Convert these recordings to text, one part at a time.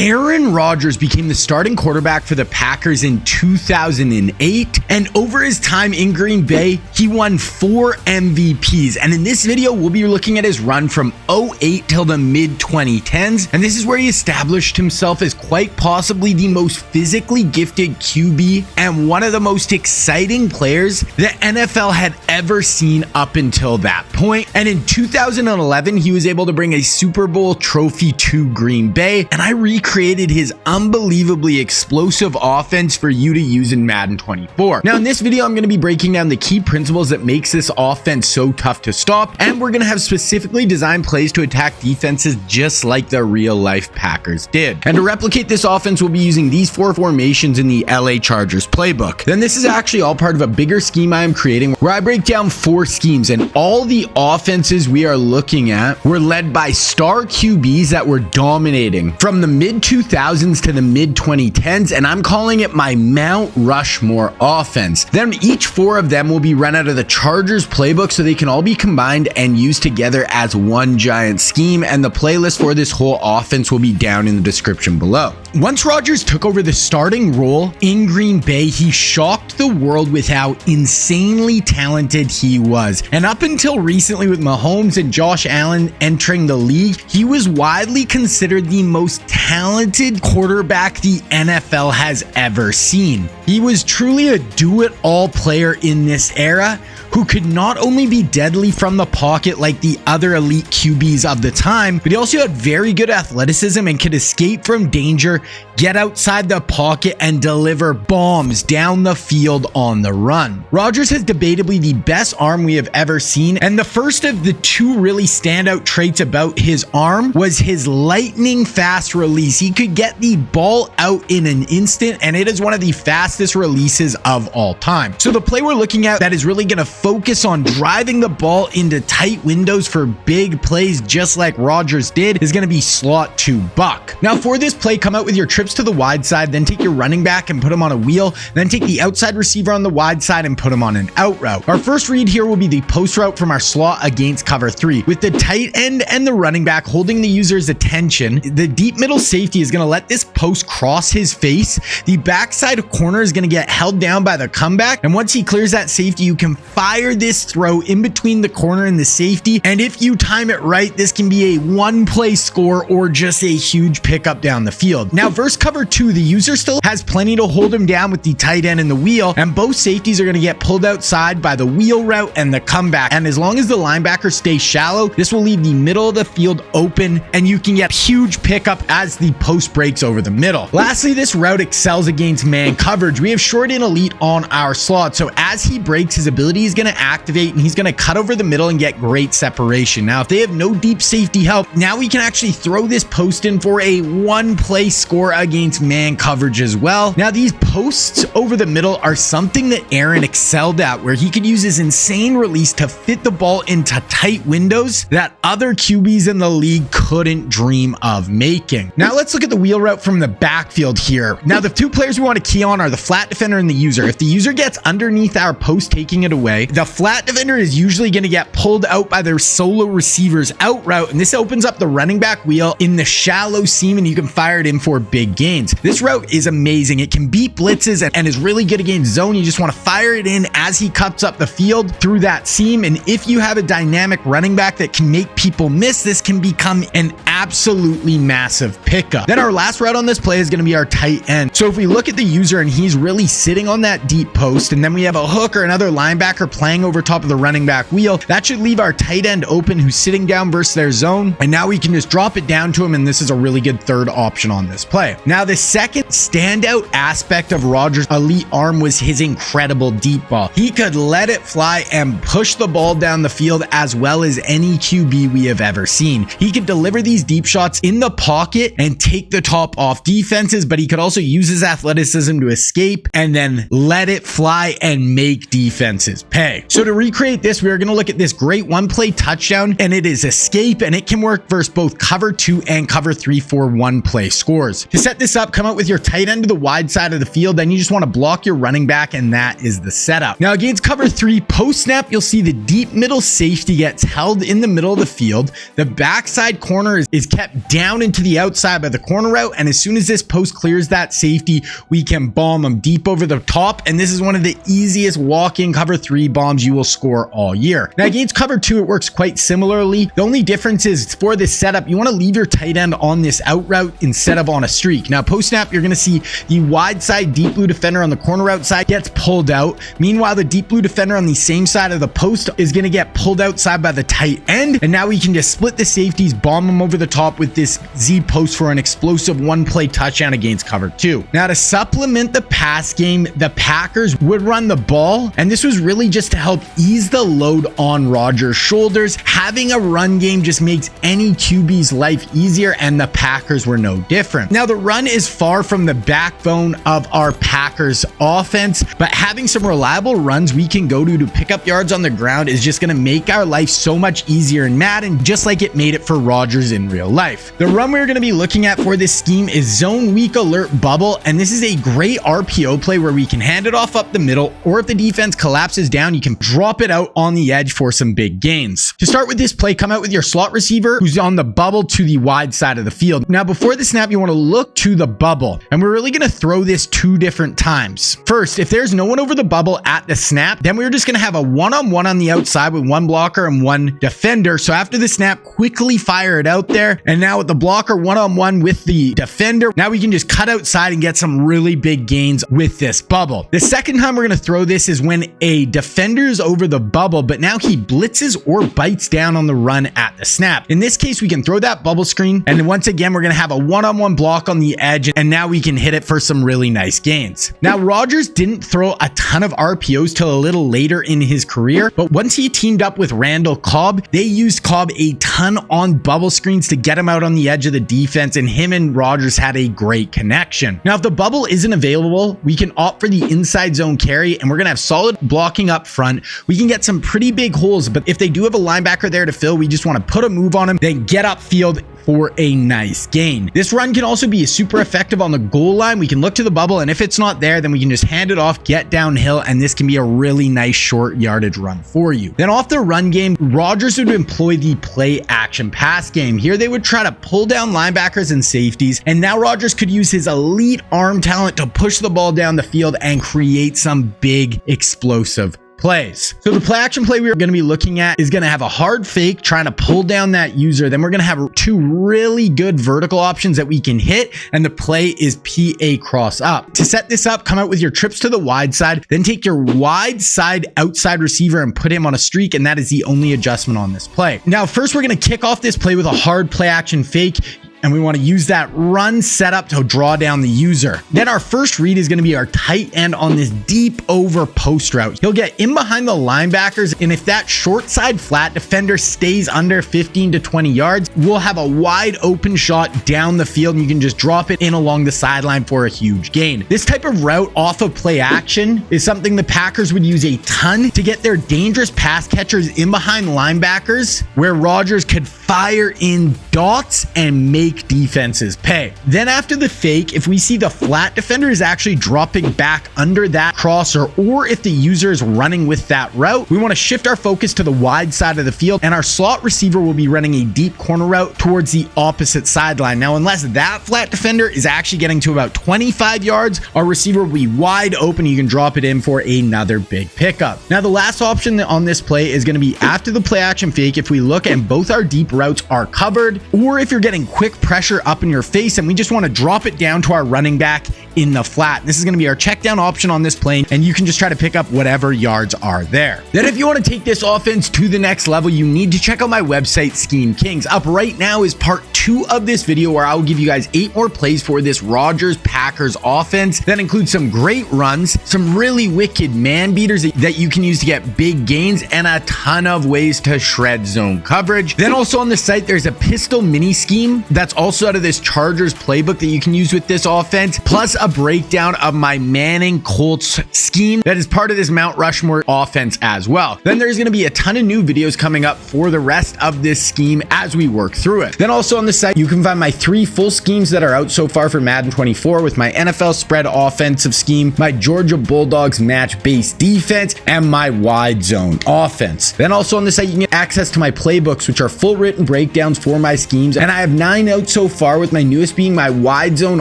Aaron Rodgers became the starting quarterback for the Packers in 2008, and over his time in Green Bay, he won 4 MVPs. And in this video, we'll be looking at his run from 08 till the mid-2010s, and this is where he established himself as quite possibly the most physically gifted QB and one of the most exciting players the NFL had ever seen up until that point. And in 2011, he was able to bring a Super Bowl trophy to Green Bay, and I recreated his unbelievably explosive offense for you to use in Madden 24. Now in this video, I'm going to be breaking down the key principles that makes this offense so tough to stop, and we're going to have specifically designed plays to attack defenses just like the real life Packers did. And to replicate this offense, we'll be using these 4 formations in the LA Chargers playbook. Then this is actually all part of a bigger scheme I am creating where I break down 4 schemes, and all the offenses we are looking at were led by star QBs that were dominating from the mid-2000s to the mid-2010s, and I'm calling it my Mount Rushmore offense. Then each 4 of them will be run out of the Chargers playbook so they can all be combined and used together as one giant scheme, and the playlist for this whole offense will be down in the description below. Once Rodgers took over the starting role in Green Bay, he shocked the world with how insanely talented he was. And up until recently, with Mahomes and Josh Allen entering the league, he was widely considered the most talented quarterback the NFL has ever seen. He was truly a do-it-all player in this era who could not only be deadly from the pocket like the other elite QBs of the time, but he also had very good athleticism and could escape from danger, get outside the pocket, and deliver bombs down the field on the run. Rodgers has debatably the best arm we have ever seen, and the first of the 2 really standout traits about his arm was his lightning fast release. He could get the ball out in an instant, and it is one of the fastest releases of all time. So the play we're looking at that is really going to focus on driving the ball into tight windows for big plays just like Rodgers did is going to be slot to buck. Now for this play, come out with your trips to the wide side, then take your running back and put him on a wheel, then take the outside receiver on the wide side and put him on an out route. Our first read here will be the post route from our slot against cover 3. With the tight end and the running back holding the user's attention, the deep middle safety is going to let this post cross his face. The backside corner is going to get held down by the comeback, and once he clears that safety, you can fire this throw in between the corner and the safety, and if you time it right, this can be a 1-play score or just a huge pickup down the field. Now versus cover 2, the user still has plenty to hold him down with the tight end and the wheel, and both safeties are going to get pulled outside by the wheel route and the comeback, and as long as the linebacker stays shallow, this will leave the middle of the field open, and you can get huge pickup as the post breaks over the middle. Lastly, this route excels against man coverage. We have short and elite on our slot, so as he breaks, his ability is going to activate and he's going to cut over the middle and get great separation. Now if they have no deep safety help, now we can actually throw this post in for a 1-play score against man coverage as well. Now these posts over the middle are something that Aaron excelled at, where he could use his insane release to fit the ball into tight windows that other QBs in the league couldn't dream of making. Now let's look at the wheel route from the backfield here. Now the 2 players we want to key on are the flat defender and the user. If the user gets underneath our post taking it away, the flat defender is usually going to get pulled out by their solo receiver's out route, and this opens up the running back wheel in the shallow seam, and you can fire it in for big gains. This route is amazing. It can beat blitzes and is really good against zone. You just want to fire it in as he cuts up the field through that seam, and if you have a dynamic running back that can make people miss, this can become an absolutely massive pickup. Then our last route on this play is going to be our tight end. So if we look at the user and he's really sitting on that deep post, and then we have a hook or another linebacker playing over top of the running back wheel, that should leave our tight end open who's sitting down versus their zone, and now we can just drop it down to him, and this is a really good third option on this play. Now the second standout aspect of Rodgers' elite arm was his incredible deep ball. He could let it fly and push the ball down the field as well as any QB we have ever seen. He could deliver these deep shots in the pocket and take the top off defenses, but he could also use his athleticism to escape and then let it fly and make defenses pay. So to recreate this, we are going to look at this great 1-play touchdown, and it is escape, and it can work versus both cover 2 and cover 3 for 1-play scores. To set this up, come out with your tight end to the wide side of the field, then you just want to block your running back, and that is the setup. Now against cover 3 post snap, you'll see the deep middle safety gets held in the middle of the field. The backside corner is is kept down into the outside by the corner route, and as soon as this post clears that safety, we can bomb them deep over the top, and this is one of the easiest walk-in cover 3 bombs you will score all year. Now against cover 2, it works quite similarly. The only difference is for this setup, you want to leave your tight end on this out route instead of on a streak. Now post snap, you're going to see the wide side deep blue defender on the corner route side gets pulled out. Meanwhile, the deep blue defender on the same side of the post is going to get pulled outside by the tight end, and now we can just split the safeties, bomb them over the top with this Z post for an explosive one-play touchdown against cover 2. Now to supplement the pass game, the Packers would run the ball, and this was really just to help ease the load on Rodgers' shoulders. Having a run game just makes any QB's life easier, and the Packers were no different. Now the run is far from the backbone of our Packers offense, but having some reliable runs we can go to pick up yards on the ground is just going to make our life so much easier in Madden, just like it made it for Rodgers in real life. The run we're going to be looking at for this scheme is zone weak alert bubble, and this is a great RPO play where we can hand it off up the middle, or if the defense collapses down, you can drop it out on the edge for some big gains. To start with this play, come out with your slot receiver who's on the bubble to the wide side of the field. Now before the snap, you want to look to the bubble, and we're really going to throw this 2 different times. First, if there's no one over the bubble at the snap, then we're just going to have a one-on-one on the outside with 1 blocker and 1 defender. So after the snap, quickly fire it out there, and now with the blocker one-on-one with the defender, now we can just cut outside and get some really big gains with this bubble. The second time we're going to throw this is when a defender is over the bubble, but now he blitzes or bites down on the run at the snap. In this case, we can throw that bubble screen, and once again, we're going to have a one-on-one block on the edge, and now we can hit it for some really nice gains. Now, Rodgers didn't throw a ton of RPOs till a little later in his career, but once he teamed up with Randall Cobb, they used Cobb a ton on bubble screens to get him out on the edge of the defense, and him and Rodgers had a great connection. Now, if the bubble isn't available, we can opt for the inside zone carry, and we're going to have solid blocking up front. We can get some pretty big holes, but if they do have a linebacker there to fill, we just want to put a move on him, then get upfield for a nice gain. This run can also be super effective on the goal line. We can look to the bubble, and if it's not there, then we can just hand it off, get downhill, and this can be a really nice short yardage run for you. Then off the run game, Rodgers would employ the play action pass game. Here they would try to pull down linebackers and safeties, and now Rodgers could use his elite arm talent to push the ball down the field and create some big explosive plays. So the play action play we're going to be looking at is going to have a hard fake trying to pull down that user. Then we're going to have 2 really good vertical options that we can hit, and the play is PA cross up. To set this up, come out with your trips to the wide side, then take your wide side outside receiver and put him on a streak, and that is the only adjustment on this play. Now first we're going to kick off this play with a hard play action fake, and we want to use that run setup to draw down the user. Then our first read is going to be our tight end on this deep over post route. He'll get in behind the linebackers, and if that short side flat defender stays under 15 to 20 yards, we'll have a wide open shot down the field, and you can just drop it in along the sideline for a huge gain. This type of route off of play action is something the Packers would use a ton to get their dangerous pass catchers in behind linebackers, where Rodgers could fire in dots and make defenses pay. Then after the fake, if we see the flat defender is actually dropping back under that crosser, or if the user is running with that route, we want to shift our focus to the wide side of the field, and our slot receiver will be running a deep corner route towards the opposite sideline. Now, unless that flat defender is actually getting to about 25 yards, our receiver will be wide open. You can drop it in for another big pickup. Now, the last option on this play is going to be after the play action fake. If we look and both our deep routes are covered, or if you're getting quick pressure up in your face and we just want to drop it down to our running back in the flat. This is going to be our check down option on this plane, and you can just try to pick up whatever yards are there. Then if you want to take this offense to the next level, you need to check out my website, Scheme Kings. Up right now is part 2 of this video, where I will give you guys 8 more plays for this Rodgers Packers offense that includes some great runs, some really wicked man beaters that you can use to get big gains, and a ton of ways to shred zone coverage. Then also on the site, there's a pistol mini scheme that's that's also out of this Chargers playbook that you can use with this offense, plus a breakdown of my Manning Colts scheme that is part of this Mount Rushmore offense as well. Then there's going to be a ton of new videos coming up for the rest of this scheme as we work through it. Then also on the site, you can find my 3 full schemes that are out so far for Madden 24 with my NFL spread offensive scheme, my Georgia Bulldogs match-based defense, and my wide zone offense. Then also on the site, you can get access to my playbooks, which are full written breakdowns for my schemes. And I have 9 out so far, with my newest being my wide zone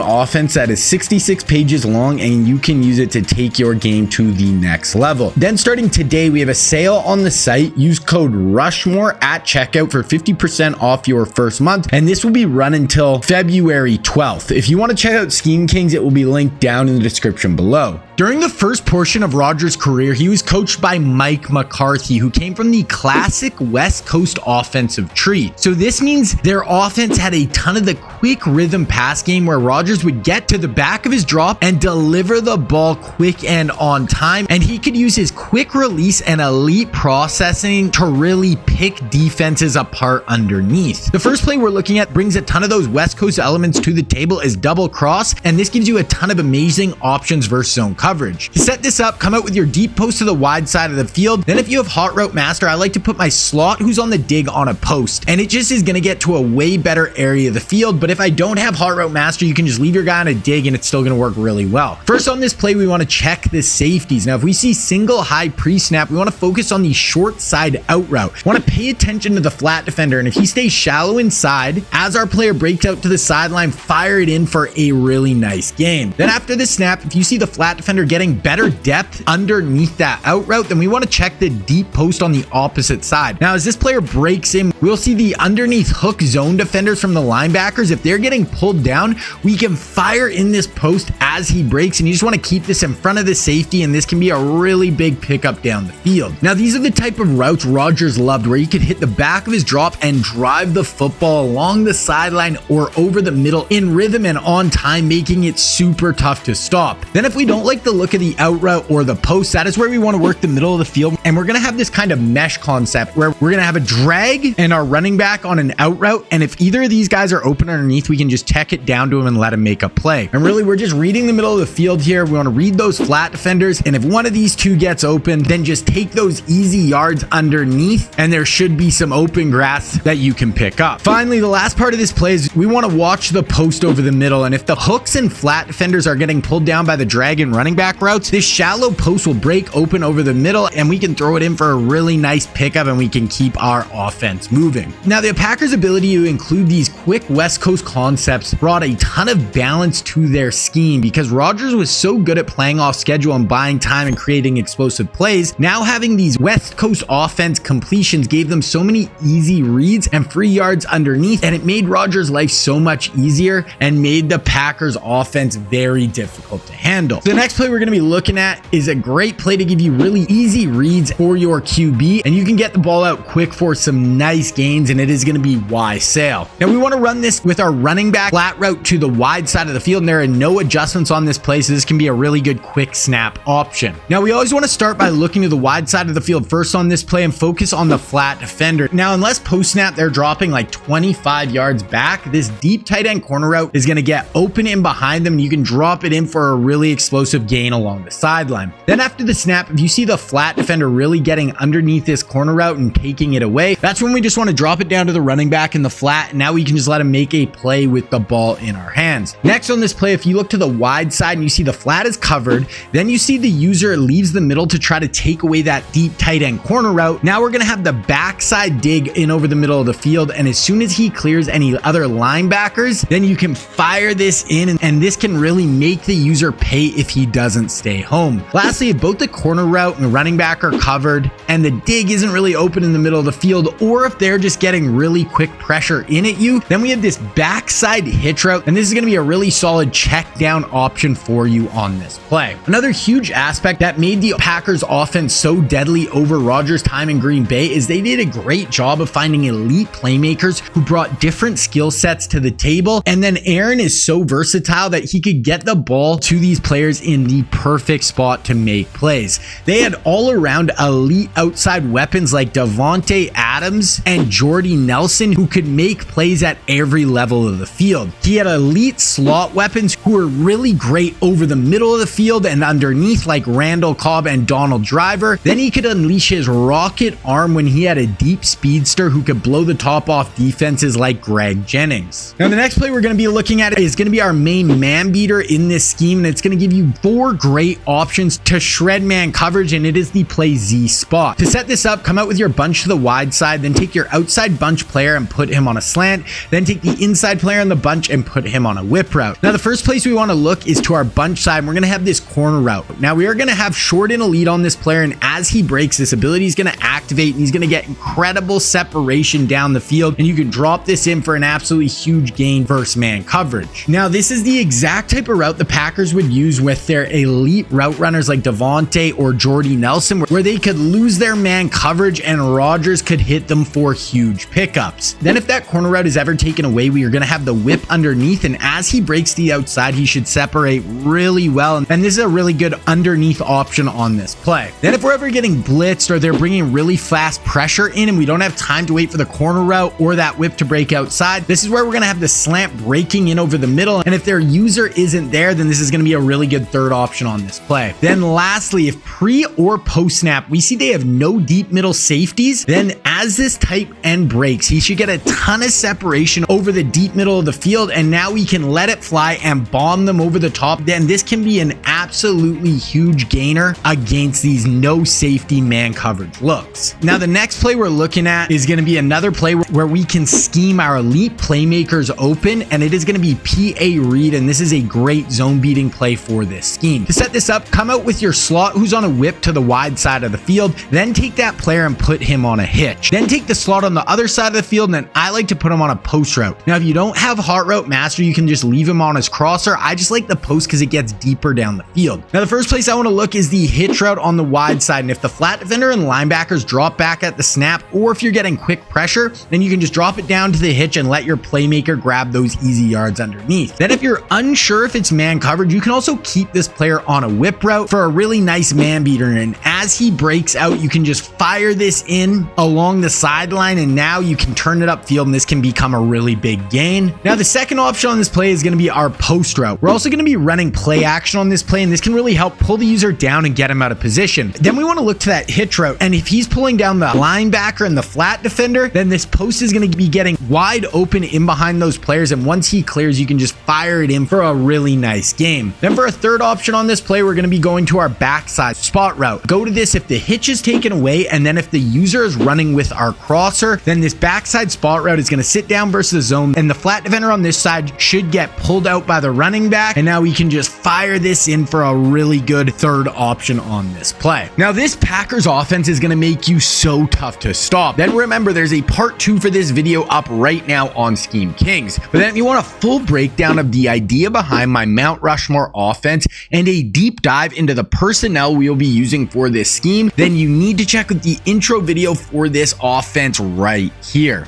offense that is 66 pages long, and you can use it to take your game to the next level. Then starting today, we have a sale on the site. Use code Rushmore at checkout for 50% off your first month. And this will be run until February 12th. If you want to check out Scheme Kings, it will be linked down in the description below. During the first portion of Rodgers' career, he was coached by Mike McCarthy, who came from the classic West Coast offensive tree. So this means their offense had a ton of the quick rhythm pass game where Rodgers would get to the back of his drop and deliver the ball quick and on time. And he could use his quick release and elite processing to really pick defenses apart underneath. The first play we're looking at brings a ton of those West Coast elements to the table as double cross, and this gives you a ton of amazing options versus zone coverage. To set this up, come out with your deep post to the wide side of the field. Then if you have hot route master, I like to put my slot who's on the dig on a post, and it just is going to get to a way better area of the field. But if I don't have hot route master, you can just leave your guy on a dig and it's still going to work really well. First on this play, we want to check the safeties. Now, if we see single high pre-snap, we want to focus on the short side out route. We want to pay attention to the flat defender, and if he stays shallow inside, as our player breaks out to the sideline, fire it in for a really nice game. Then after the snap, if you see the flat defender getting better depth underneath that out route, then we want to check the deep post on the opposite side. Now, as this player breaks in, we'll see the underneath hook zone defenders from the linebackers. If they're getting pulled down, we can fire in this post as he breaks, and you just want to keep this in front of the safety, and this can be a really big pickup down the field. Now, these are the type of routes Rodgers loved, where he could hit the back of his drop and drive the football along the sideline or over the middle in rhythm and on time, making it super tough to stop. Then if we don't like the look of the out route or the post, that is where we want to work the middle of the field, and we're going to have this kind of mesh concept where we're going to have a drag and our running back on an out route, and if either of these guys are open underneath, we can just check it down to him and let him make a play. And really, we're just reading the middle of the field here. We want to read those flat defenders, and if one of these two gets open, then just take those easy yards underneath, and there should be some open grass that you can pick up. Finally, the last part of this play is we want to watch the post over the middle, and if the hooks and flat defenders are getting pulled down by the drag and running back routes, this shallow post will break open over the middle, and we can throw it in for a really nice pickup, and we can keep our offense moving. Now, the Packers' ability to include these quick West Coast concepts brought a ton of balance to their scheme, because Rodgers was so good at playing off schedule and buying time and creating explosive plays. Now having these West Coast offense completions gave them so many easy reads and free yards underneath, and it made Rodgers' life so much easier and made the Packers offense very difficult to handle. The next play we're going to be looking at is a great play to give you really easy reads for your QB, and you can get the ball out quick for some nice gains, and it is going to be Y sail. Now, we want to run this with our running back flat route to the wide side of the field, and there are no adjustments on this play, so this can be a really good quick snap option. Now, we always want to start by looking to the wide side of the field first on this play and focus on the flat defender. Now, unless post snap they're dropping like 25 yards back, this deep tight end corner route is going to get open in behind them, and you can drop it in for a really explosive gain along the sideline. Then after the snap, if you see the flat defender really getting underneath this corner route and taking it away, that's when we just want to drop it down to the running back in the flat, and now we can just let him make a play with the ball in our hands. Next on this play, if you look to the wide side and you see the flat is covered, then you see the user leaves the middle to try to take away that deep tight end corner route. Now we're going to have the backside dig in over the middle of the field, and as soon as he clears any other linebackers, then you can fire this in, and this can really make the user pay if he doesn't stay home. Lastly, if both the corner route and running back are covered and the dig isn't really open in the middle of the field, or if they're just getting really quick pressure in at you, then we have this backside hitch route, and this is going to be a really solid check down option for you on this play. Another huge aspect that made the Packers offense so deadly over Rodgers' time in Green Bay is they did a great job of finding elite playmakers who brought different skill sets to the table, and then Aaron is so versatile that he could get the ball to these players in the perfect spot to make plays. They had all around elite outside weapons like Devontae Adams and Jordy Nelson who could make plays at every level of the field. He had elite slot weapons who were really great over the middle of the field and underneath, like Randall Cobb and Donald Driver. Then he could unleash his rocket arm when he had a deep speedster who could blow the top off defenses like Greg Jennings. Now the next play we're going to be looking at is going to be our main man beater in this scheme, and it's going to give you 4 great options to shred man coverage, and it is the play Z spot. To set this up, come out with your bunch to the wide side, then take your outside bunch player and put him on a slant, then take the inside player on the bunch and put him on a whip route. Now the first place we want to look is to our bunch side, and we're going to have this corner route. Now we are going to have short and elite on this player, and as he breaks, this ability is going to activate and he's going to get incredible separation down the field, and you can drop this in for an absolutely huge gain versus man coverage. Now this is the exact type of route the Packers would use with their elite route runners like Devontae or Jordy Nelson, where they could lose their man coverage and Rodgers could hit them for huge pickups. Then if that corner route is ever taken away, we are going to have the whip underneath, and as he breaks the outside, he should separate really well, and this is a really good underneath option on this play. Then if we're ever getting blitzed or they're bringing really fast pressure in and we don't have time to wait for the corner route or that whip to break outside, this is where we're going to have the slant breaking in over the middle, and if their user isn't there, then this is going to be a really good third option on this play. Then lastly, if pre or post snap we see they have no deep middle safeties, then as this tight end breaks, he should get a ton of separation over the deep middle of the field, and now we can let it fly and bomb them over the top. Then this can be an absolutely huge gainer against these no safety man coverage looks. Now the next play we're looking at is going to be another play where we can scheme our elite playmakers open, and it is going to be PA read, and this is a great zone beating play for this scheme. To set this up, come out with your slot who's on a whip to the wide side of the field, then take that player and put him on a hitch. Then take the slot on the other side of the field, and then I like to put him on a post route. Now if you don't have hot route master, you can just leave him on his crosser. I just like the post because it gets deeper down the field. Now the first place I want to look is the hitch route on the wide side, and if the flat defender and linebackers drop back at the snap, or if you're getting quick pressure, then you can just drop it down to the hitch and let your playmaker grab those easy yards underneath. Then if you're unsure if it's man coverage, you can also keep this player on a whip route for a really nice man beater, and as he breaks out, you can just fire this in along the sideline, and now you can turn it upfield, and this can become a really big gain. Now the second option on this play is going to be our post route. We're also going to be running play action on this play, and this can really help pull the user down and get him out of position. Then we want to look to that hitch route, and if he's pulling down the linebacker and the flat defender, then this post is going to be getting wide open in behind those players, and once he clears, you can just fire it in for a really nice game. Then for a third option on this play, we're going to be going to our backside spot route. Go to this if the hitch is taken away, and then if the user is running with our crosser, then this backside spot route is going to sit down versus the zone, and the flat defender on this side should get pulled out by the running back, and now we can just fire this in for a really good third option on this play. Now this Packers offense is going to make you so tough to stop. Then remember, there's a part 2 for this video up right now on Scheme Kings. But then if you want a full breakdown of the idea behind my Mount Rushmore offense and a deep dive into the personnel we will be using for this scheme, then you need to check out the intro video for this offense right here.